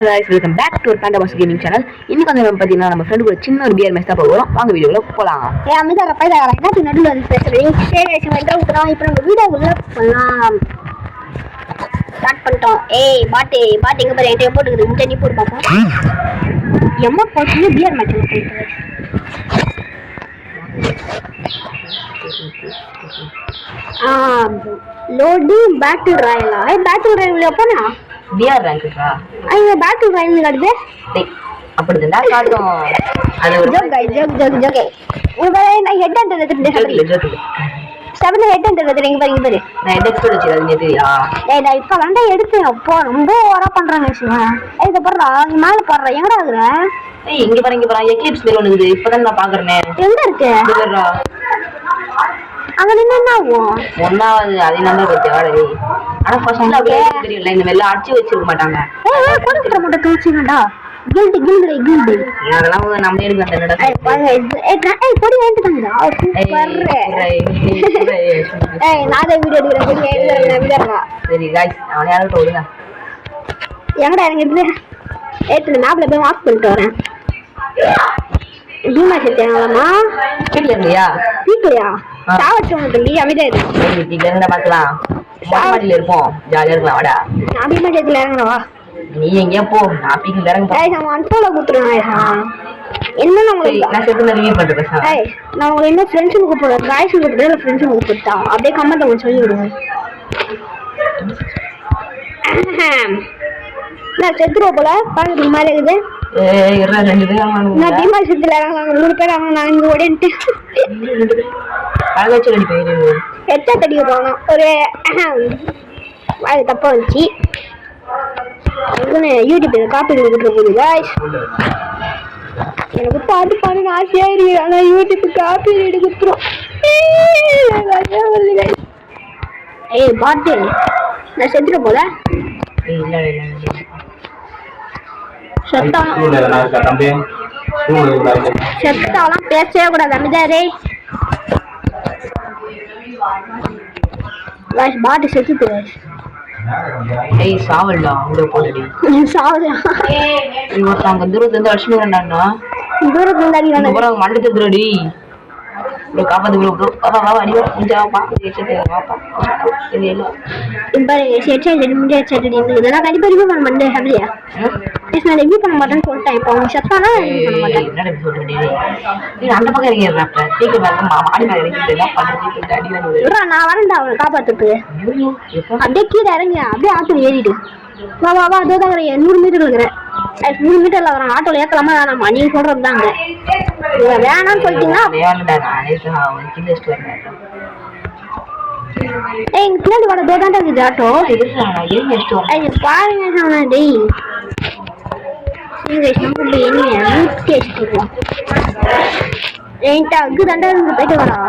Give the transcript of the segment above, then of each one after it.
guys, welcome back to our Panda Boss Gaming channel. இன்னைக்கு வந்து நம்ம பாத்தீங்கன்னா நம்ம ஃப்ரெண்ட் கூட சின்ன ஒரு பியர் மேட்ச் தான் போறோம். வாங்க வீடியோல போலாம். அமிதா பைதா என்ன நடுவுல வந்து பேசுறீங்க? சரி வந்து உட்றோம். இப்போ நம்ம வீடியோ உள்ள போலாம். ஸ்டார்ட் பண்ணிட்டோம். பாட் எங்க பாரு என்கிட்ட போட்டுக்குது. இந்த நீ போட்டு பாப்போம். எம்மா போட்டு பியர் மேட்ச் போயிட்டு. லோடிங் பேட்டில் ராயலா? பேட்டில் ராயல் எப்பனா? பியர் ரேங்க்டா? ஐயோ பேட்டில் ராயல் காட்டுது. டேய் அப்படிதா காட்டும். அது ஒரு ஜோக். நான் ஹெட் அண்ட் எடுத்துட்டேன். 7 ஹெட் அண்ட் எடுத்துறீங்க பாருங்க. நான் ஹெட் எக்ஸ்போர்ட் வச்சிருக்கேன். அது தெரியா? நான் இப்ப வந்து எடுத்தேன். அப்போ ரொம்ப ஓவரா பண்றாங்க விஷயம். இத பாருடா, நீ மேல பாருடா. எங்கடா இருக்குற? இங்க பாருங்க எக்லிப்ஸ் மேல ஒண்ணுது. இப்பதான் நான் பாக்குறேனே. எங்க இருக்கு? இது பாருடா. அங்க நின்னு என்ன ஆகும்? ஒண்ணாவது அது நம்ம பத்தியாடே. ஆனா ஃபர்ஸ்ட்ல அப்படியே தெரியல. இந்த வெல்ல அடிச்சு வச்சிருக்க மாட்டாங்க. கொடிக்குற மட்டும் தூச்சிங்கடா. கில்ட் அதெல்லாம் நம்ம எடுக்க தன்னடா. பொடி வேண்டிட்டாங்கடா. சூப்பர். நான் வீடியோ எடுக்கிறேன். சரி गाइस, அவனே யாரோ ஓடுங்க. எங்கடா இறங்கிட்டு? ஏத்துல மேப்ல போய் வாக் பண்ணிட்டு வரேன். டீமா செட்டாங்களாமா? இல்லையா? வீட்லயா? சாவச்சு வந்து அமிதா இது. வீட்ல இருந்து பார்க்கலாம். மாடியில இருப்போம். ஜாலியா இருக்கலாம் வாடா. அபிமா செட்ல இறங்கடா வா. நீ எங்க போ? நான் பீக்கில இறங்க போ. நான் அன்ஃபாலோ குத்துறேன். என்ன உங்களுக்கு நான் செத்து ரிவ்யூ பண்றேன் சார். நான் உங்களுக்கு என்ன ஃப்ரெண்ட்ஸ் கூப்பிடுறேன். गाइस கூப்பிடுறேன் இல்ல ஃப்ரெண்ட்ஸ் கூப்பிடுறா? அப்படியே கமெண்ட்ல கொஞ்சம் சொல்லி விடுங்க. நான் செத்துறோ போல பாருங்க மாதிரி இருக்குது. இருடா ரெண்டு பேர் நான் டீமா செத்துல இறங்கலாம். 3 பேர் அவங்க நான் இங்க ஓடிட்டு அழகாச்சு ரெடி பேரு எட்ட தடிக்க போறோம். ஒரு வாய் தப்பா வந்துச்சு. யூடியூப்ல காப்பி கொடுத்துட்டு போகுது गाइस. எனக்கு பாட்டு பாடுன்னு ஆசையா இருக்கு. ஆனா யூடியூப் காப்பி எடுத்துரும். பாட்டு நான் செத்துற போல. செத்தாலாம் பேசவே கூடாது அமிதாரே. பாட்டு செத்துட்டு சாவல்டா அங்க போடுடி. சாவலா இவன் அங்க தூரத்துல இருந்து அடிச்சு வந்தானா? தூரத்துல இருந்து அடி வந்தா அப்புறம் மண்டை தெரியுடி. ப்ரோ காப்பாத்து ப்ரோ. வா அடி வா. கொஞ்சம் வா. ஏச்சே வாப்பா. இது இல்ல. பாருங்க செட் செட் முடிய செட் இதெல்லாம் கண்டிப்பா ரிவ்யூ பண்ண மாட்டேன். அப்படியே நான் ரிவ்யூ பண்ண மாட்டேன்னு சொல்லிட்டேன். இப்போ அவங்க செத்தானா ரிவ்யூ பண்ண மாட்டேன். என்னடா சொல்றடி? நீ அந்த பக்கம் இறங்கிடுறா. சீக்கிரம் வாங்க. மாடி மேல இறங்கிட்டு என்ன பண்றது? அடி வந்து. நான் வரேன்டா அவனை காப்பாத்துக்கு. அப்படியே கீழே இறங்கி அப்படியே ஆத்துல ஏறிடு. வா அதோ தான் 100 மீட்டர் இருக்கிறேன். 100 மீட்டர்ல வரான். ஆட்டோல ஏத்தலாமா வேணாமா? நீங்க சொல்றது தாங்க. வேணான்னு சொல்லிட்டீங்கன்னா வேணாடா. நானே கிண்ட வச்சுட்டு வரேன். எங்க பின்னாடி வர தோதாண்டா இருக்குது ஆட்டோ. பாருங்க சொன்னா டேய். சரி நம்ம என்ன டேஸ்ட் என்கிட்ட அக்கு தண்டா இருக்கு. போயிட்டு வரா.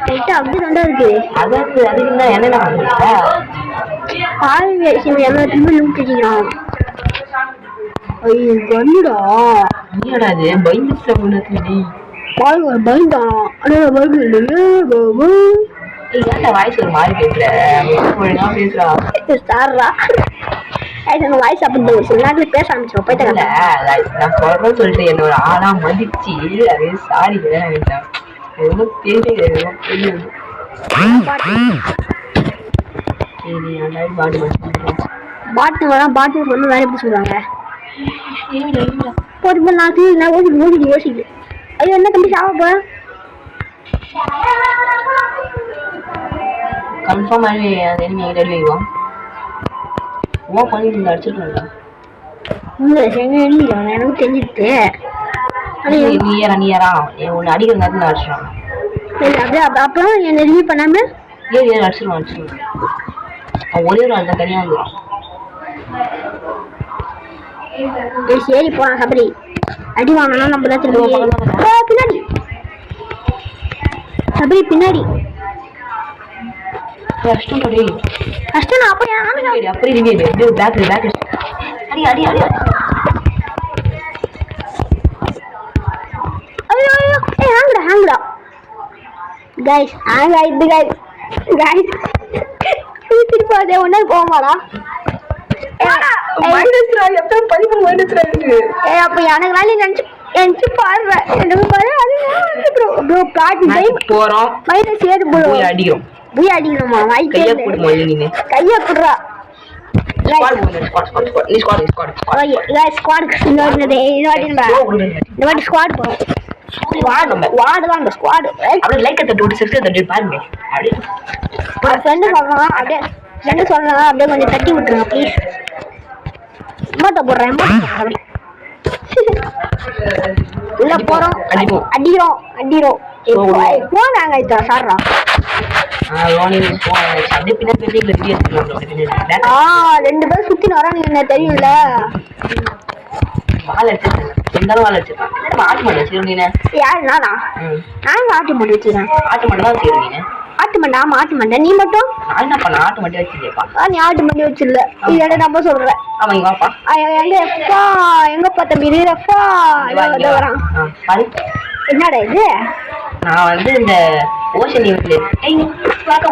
என்கிட்ட அக்கு தண்டா இருக்கு. அதுக்கு என்னென்ன பண்ணுறா? பாருங்க எல்லாத்தையுமே லூட் வச்சுக்கிறான். ஐயோ கண்டுடா. நீடா அது பயந்துட்ட முன்னாடி. பாருங்க பயந்தான். அட பாருங்க ஏன்டா வாய்ஸ் ஒரு மாதிரி பேசுற? ஒழுங்கா பேசுறா. சார்ரா வாய்ஸ் அப்படி ஒரு சில நேரத்தில் பேச ஆரம்பிச்சிடும். போயிட்டு நான் சொல்றேன்னு சொல்லிட்டு என்னோட ஆளா மதிச்சு அது சாரி நினைச்சேன். எதுவும் தெரியல. பாட்டு வரலாம். பாட்டு வந்து வேற எப்படி சொல்லுவாங்க? போட்டு நான் ஓடிட்டு யோசிக்குது. ஐயோ என்ன தம்பி சாவ போற? கன்ஃபார்ம் ஆகி அந்த எனிமி எங்கிட்ட அடி வைக்குவான். பண்ணி அடிச்சிருக்கா. எனக்கு தெரிஞ்சுட்டு நீயாரா உன்னை அடிக்கிற நேரத்தில் அடிச்சிருவாங்க. அப்படியே அப்புறம் என்ன ரிவ்யூ பண்ணாம அடிச்சிருவான். அவன் ஒரே ஒரு ஆள் தான் தனியாக வந்துடுவான். சரி போறான். சபரி அடி வாங்கினா நம்ம தான் திரும்ப பின்னாடி. சபரி பின்னாடி கஷ்டம் அப்படியே அடி ஹேங்கடா गाइस திருப்பி அதே ஒண்ணே போமாடா. மைனஸ்ரா எத்தனை 13 மைனஸ்ரா இருக்கு. அப்ப எனக்கு வேலை நினைச்சு பாடுறேன். எனக்கு பாரு அது ப்ரோ கார்டு டைம் போறோம். Minus 7 bro. போய் அடிக்கணுமா? கையை போடுமா நீ? கையை போடுறா. ஸ்குவாட் போறோம். வார்டு தான் அந்த ஸ்குவாட். அப்படியே லைக் அட் 26 தட்டி பாருங்க. அப்படியே ஃப்ரெண்ட் சொல்றான். அப்படியே ஃப்ரெண்ட் சொல்றான். அப்படியே கொஞ்சம் தட்டி விட்டுருங்க ப்ளீஸ். மொத்த போடுறேன். உள்ள போறோம். அடிக்கிறோம். போனாங்க இத்தா சார்ரா. அப்படியே பின்னாடி ரெண்டு பேரும் சுத்தி வராங்க. என்ன தெரியும்ல? வாழை வச்சிருக்கேன். வாழை வச்சிருக்கேன். ஆட்டு மாடு வச்சிருக்கீங்க. யாரு? நானா? நான் ஆட்டு மாடு வச்சிருக்கேன். ஆட்டு மாடு தான் வச்சிருக்கீங்க. ஆட்டு மண்டை. ஆமா ஆட்டு மண்டை. நீ மட்டும்? நான் என்ன பண்ண ஆட்டு மாட்டே வச்சிருக்கேப்பா. நீ ஆட்டு மண்டை வச்சிருல. இதோட நம்ம சொல்றேன். ஆமா இங்க வாப்பா. எங்கப்பா தம்பி ரப்பா வரான். என்னடா இது? நான் வந்து இந்த ஓஷன் ஈவென்ட்ல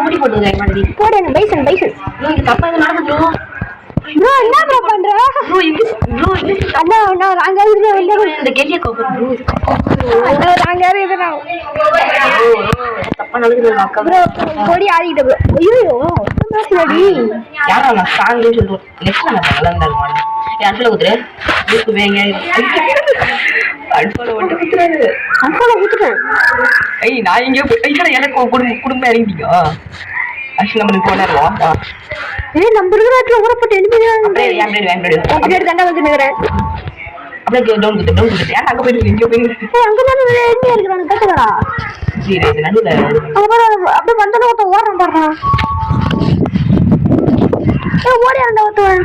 முடி போட்டுருக்கேன் மாதிரி போடு. என்ன பைசன் இங்க தப்பா எதுவும் நடக்குது ப்ரோ? என்ன ப்ரோ பண்ற? அண்ணா நாங்க இந்த கெல்லிய கோபுரம் நாங்க தப்பா நடக்குது அக்கா. ப்ரோ பொடி ஆடிட்டு ப்ரோ. ஐயோ யாரா நான் ஸ்ட்ராங்னு சொல்றேன். நெக்ஸ்ட் நான் வளர்ந்தாரு மாடு. அன்ஃபாலோ குத்துரு. இதுக்கு வேங்க அன்ஃபாலோ குத்துறேன். ஐய் நான் இங்க எனக்கு குடும்பம் இறங்கிட்டீங்க. ஆக்சுவலி நம்ம போனறோம். நம்ம இருக்கிற ஊரப்பட்ட அப்படியே தண்டை வந்து நிக்கிறேன். அப்படியே டவுன் குத்து. ஏன் அங்க போயிட்டு இங்க போயிட்டு அங்க தான் எண்ணி இருக்கிறாங்க. கேட்டுக்கடா. சரி இது நடுவுல அப்படியே வந்தன ஒருத்த ஓடுறான் பாருங்க. ஓடி அந்த ஒருத்தவன்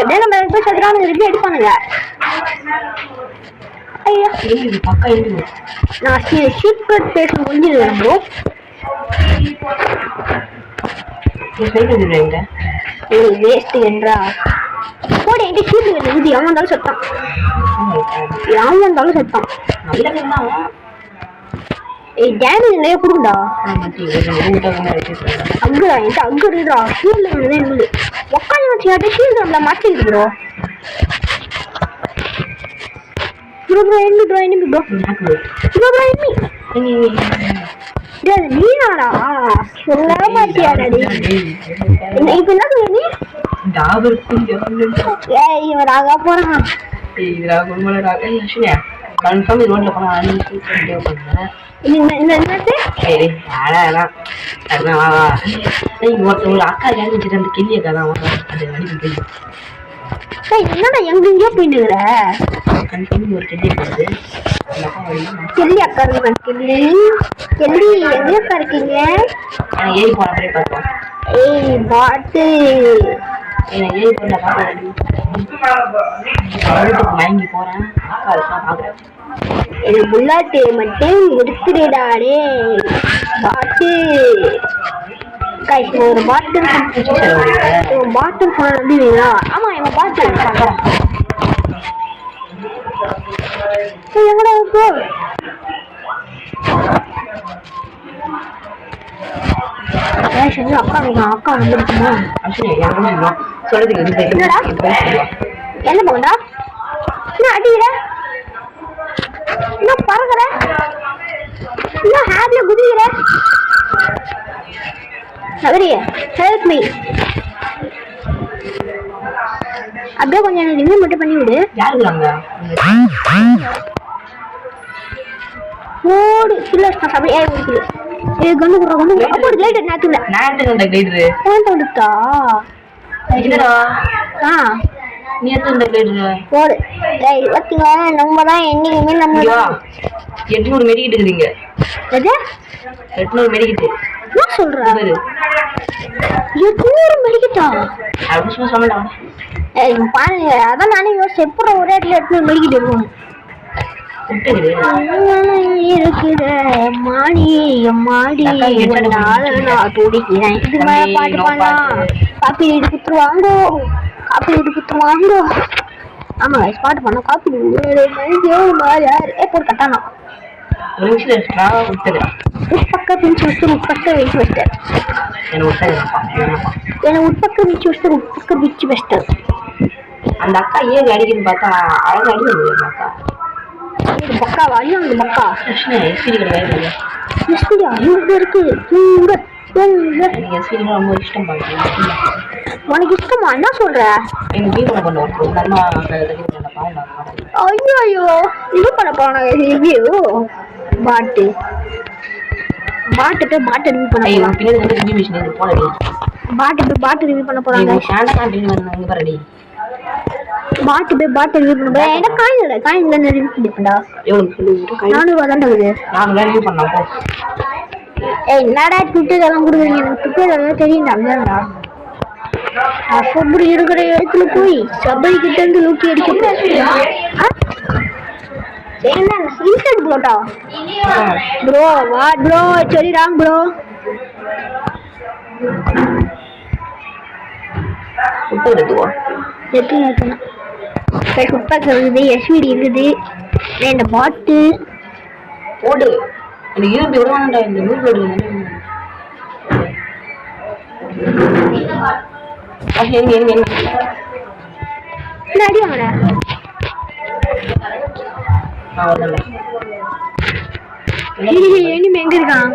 எப்படியே நம்ம போய் சதுரான ரிவ்யூ எடுப்பானுங்க. ஐயா பக்கா இருக்கு. நான் சீக்ரெட் பேச முடிஞ்சிருக்கேன் ப்ரோ. வேஸ்ட் என்றா போட என்கிட்ட ஷீல்டு வேணும். இது எவன் வந்தாலும் செத்தான். டேமேஜ் நிறைய கொடுக்குண்டா. அங்குடா என்கிட்ட அங்கு இருக்குடா. ஷீல்டு வேணும். உட்காந்து வச்சு ஷீல்டு நம்மள மாற்றிருக்கு ப்ரோ. நீனாடா சொல்ல மாட்டியாடா? இப்ப என்ன சொல்ல நீ? இவன் ராகா போறான். கன்ஃபார்ம் ரோட்ல போனா ஒருத்தவங்க அக்கா கேட்டு வச்சுட்டு அந்த கிளிய கதான் என்னடா எங்கெங்கயோ போயிட்டுக்கிற? ஒரு கிளி போகுது. கிள்ளி அக்கா இருக்கு. கிள்ளி எங்க அக்கா இருக்கீங்க? ஏறி போன மாதிரி பார்த்தோம். ஏய் பாட்டு ஏறி போன மயங்கி போறேன். அக்கா இருக்கான் பாக்குறேன். எனக்கு புல்லாட்டு மட்டும் எடுத்துடாடே பாட்டு. ஒரு பாட்டில் போன நம்பிங்களா? ஆமா எங்க பாட்டில் எங்கடா இருக்கு? அக்கா வந்துருக்குமா? என்ன போகண்டா? என்ன அடிக்கிற? என்ன பறக்குற? என்ன ஹேப்ல குதிக்கிற? நகரியே ஹெல்ப் மீ. அப்படியே கொஞ்சம் எனக்கு ரிமூவ் மட்டும் பண்ணி விடு. ஓடு இல்ல அப்படியே ஓடிக்குது. ஏய் கண்ணு குற கண்ணு அப்போ கிளைடர் நாத்துல அந்த கிளைடர் ஏன் தடுத்தா? இதுடா நீ அந்த கிளைடர் ஓடு. டேய் பாத்தீங்க நம்ம தான் என்னைக்குமே நம்ம 800 மெடிக்கிட் இருக்குங்க. எது 800 மெடிக்கிட்? என்ன சொல்ற? 800 மெடிக்கிட்டா? அப்படி சும்மா சொல்லடா. ஏய் பாருங்க அதான் நானே யோசிச்சேன் எப்போ ஒரே இடத்துல 800 மெடிக்கிட் இருக்கும். இருக்குற மாடி மாடி நான் துடிக்கிறேன். இது மேல பாட்டு பாடலாம். காப்பி வீடு குத்துருவாங்கோ. ஆமா பாட்டு பண்ண காப்பி போட்டு கட்டானா ஒரு நிமிஷம் எடுத்துட்டா விட்டுக்கிறேன். உட்பக்க பிடிச்சி வச்சு உட்பக்க வச்சு வச்சிட்டேன். என்ன விட்டுக்கிறேன்ப்பா. எனக்கு உட்பக்க பிடிச்சி வச்சு உட்பக்க பிடிச்சி வச்சிட்டேன். அந்த அக்கா ஏன் அடிக்குன்னு பார்த்தா அழகாக அடிக்குது அந்த அக்கா. இது பக்காவா? ஐயோ அந்த பக்கா எஸ்பிடி கிடையாது. எஸ்பிடியா? இங்க இருக்கு. எனக்கு எஸ்பிடி ரொம்ப இஷ்டம் பார்க்குறேன். உனக்கு இஷ்டமா? என்ன சொல்ற? எங்கள் வீட்டில் பண்ணுவோம் நல்லா. ஐயோ ஐயோ இது பண்ண போன ரிவ்யூ பாட்டு பாட்டு பாட்டு ரிவ்யூ பண்ண பின்னாடி வந்து ரிவ்யூ மிஷின் இது போனடி. பாட்டு ரிவ்யூ பண்ண போறாங்க. பாட்டு ரிவ்யூ பண்ண போறேன். என்ன காயின்ல ரிவ்யூ பண்ணிப்படா. எவ்வளவு சொல்லு? 400 தான் இருக்குது. நான் ரிவ்யூ பண்ணலாம் போ. ஏய் என்னடா ட்விட்டர் எல்லாம் கொடுக்குறீங்க? எனக்கு ட்விட்டர் எல்லாம் தெரியும்டா. அப்படி இருக்கிற இடத்துல போய் சபை கிட்ட இருந்து லூக்கி அடிக்க என்ன இன்ஸ்டன்ட் ப்ளோட்டா ப்ரோ? What bro? சரி ராங் ப்ரோ. எத்தனை இருக்குது? எஸ்விடி இருக்குது. இந்த பாட்டு போடு. எனக்கு யூபி விடுவான்டா இந்த நூல் போடு. அடிவாங்கடா. எனிமே எங்க இருக்கான்?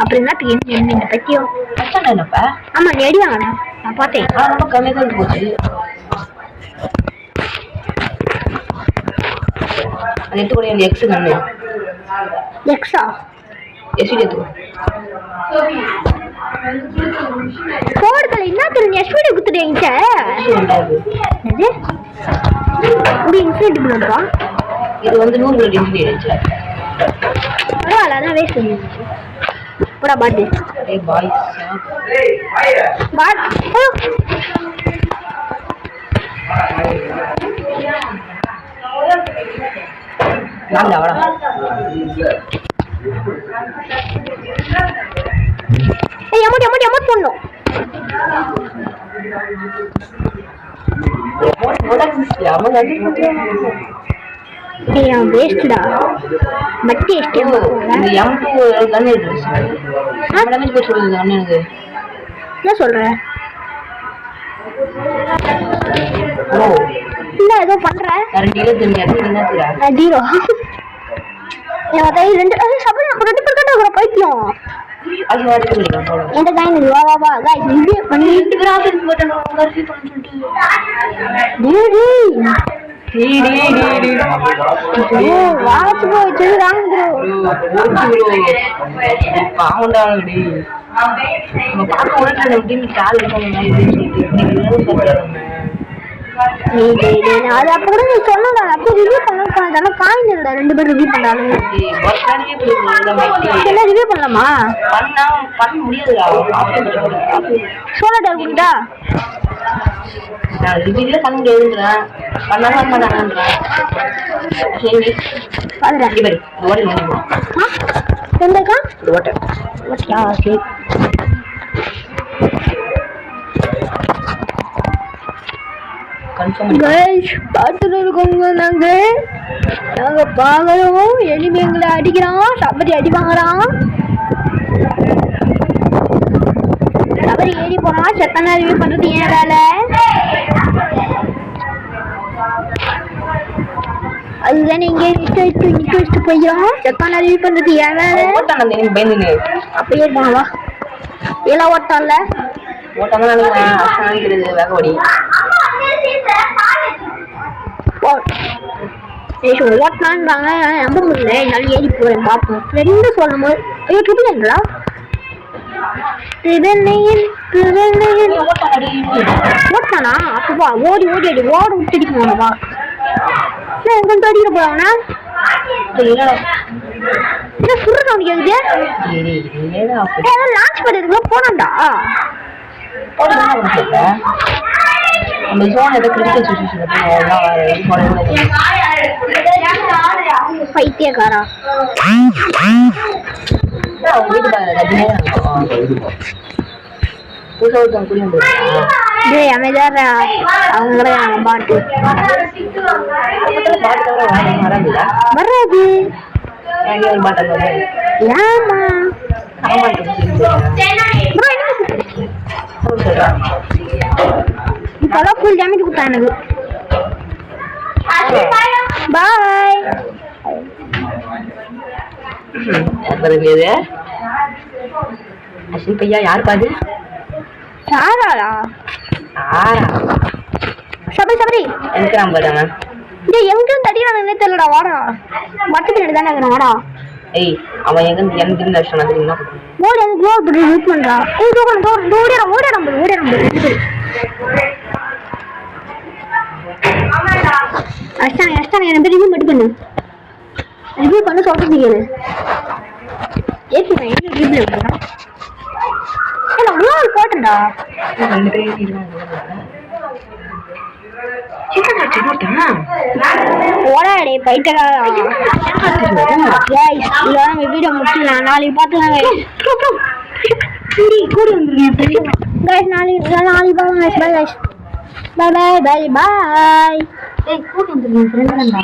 அப்படின்னா இந்த பத்தியம் என்னப்பா? ஆமா நீ அடிவாங்கடா. நான் பார்த்தேன். ரொம்ப கம்மியாக தான் போச்சு. அது எடுத்து கூட அந்த எக்ஸு கண்ணு எக்ஸா எஸ்விடி எடுத்து போடுதல என்ன தெரியும்? எஸ்விடி குத்துட்டீங்க. இது இன்ஃபினிட்டி ப்ளோட்டா? இது வந்து 100 ப்ளோட் இன்ஃபினிட்டி ஆயிடுச்சு. பரவாயில்ல அதான் வேஸ்ட் பண்ணிடுச்சு. போடா பாட்டு. ஏய் பாய்ஸ் பாட் நான் அவடா ஏய் அமௌண்ட் பண்ணனும். ஏய் அவன் வேஸ்ட்டா. மட்டி எஸ்டே இந்த M2 கன் எடுத்து நம்ம டேமேஜ் போட்டு சொல்லுங்க அண்ணனுக்கு. என்ன சொல்ற? ஓ இல்ல ஏதோ பண்ற. கரண்டில தெரிஞ்சு என்ன தெரியல. ஜீரோ. ஏய் ரெண்டு பர்க்கட்ட ஒரு பைத்தியம். அது வாடி போடுங்க போடு. எந்த காயின் வா गाइस ரிவ்யூ பண்ணி ரெண்டு பேரும் ஆஃபீஸ் போட்டாங்க உங்க ரிவ்யூ பண்ண சொல்லிட்டு. டேய் வாட்ச் போய் சொல்றாங்க ப்ரோ. பாவண்டாடி. நம்ம பாக்க ஓடல நம்ம டீம் கால் எடுக்கணும் சொல்லிட்டு. அது அப்ப கூட நீ சொன்னடா. அப்ப ரிவ்யூ பண்ணலாம். காயின் இல்ல ரெண்டு பேரும் ரிவ்யூ பண்ணாலும் என்ன ரிவ்யூ பண்ணலாமா? பண்ண முடியாதுடா. சோலா குண்டா நான் ரிவ்யூல பண்ண முடியாதுன்றேன். பண்ணலாம் மாட்டாங்கன்றேன். சரி பாருடா இங்க பாரு ஓடி ஓடி. எந்தக்கா ஓட்ட ஓட்டியா? சரி கைஸ் பார்த்துட்டு இருக்கோங்க. நாங்க பாக்குறோம். எனிமே எங்களை அடிக்கிறான். சபரி அடி வாங்குறான். சபரி ஏறி போறான். செத்தனா ரிவ்யூ பண்றது ஏன் வேலை? அதுதான் இங்க நிக்க வச்சுட்டு போயிடும். செத்தானா ரிவ்யூ பண்றது ஏன் வேலை? அப்ப ஏறிப்பாங்க வா. எல்லாம் ஓட்டான்ல ஓட்டாம நினைக்கிறது வேக ஓடி ஓட்டினான்றாங்க. நம்ப முடியல. என்னால ஏறி போறேன் பார்ப்போம். ஃப்ரெண்டு சொல்லும் போது ஐயோ ட்ரிபிள்ங்களா ஓட்டானா? அப்பவா ஓடி அடி ஓட விட்டுடிக்கு போனவா? எங்க அடிக்கிற போறாங்கண்ணா என்ன சுடுற சவுண்ட் கேக்குது? லான்ச் பண்ணிருக்கா போனான்டா. அந்த ஜோன் ஏதோ கிரிட்டிக்கல் சிச்சுவேஷன் பைத்தியக்காரா. வீட்டுக்கார புதுசாக குடி வந்து டேய் அமைதியாரா அவங்களே பாட்டு வராது ஏமா இப்பதான் ஃபுல் டேமேஜ் கொடுத்தான் எனக்கு பாய் அஸ்வின் பையா யார் பாது சாராடா சபரி சபரி எனக்கு நான் பாருங்க டேய் எங்கேயும் தடிக்கிறானே தெரியலடா வாடா வட்டு பின்னாடி தானே இருக்கிறான் வாடா ஏய் அவன் எங்க எனக்கு இந்த வருஷம் தெரியுமா ஓடி அந்த க்ளோவ் போட்டு யூஸ் பண்றா ஏய் தூக்கணும் ஓடிடா அஷ்டானே என்ன ரிவ்யூ மட்டும் பண்ணு ரிவ்யூ பண்ணி சொல்றது கேளு ஏசி நான் என்ன ரிவ்யூ பண்றேன் ஏன்னா க்ளோவ் போட்டேன்டா ஓடாடே பைத்தக்காரா கைஸ் இதோட நம்ம வீடியோ முடிச்சிடலாம் நாளைக்கு பார்த்துக்கலாம் கூடி வந்துருங்க கைஸ் நாளைக்கு பார்க்கலாம் guys bye guys bye bye bye bye ஏய் கூடி வந்துருங்க ஃப்ரெண்ட்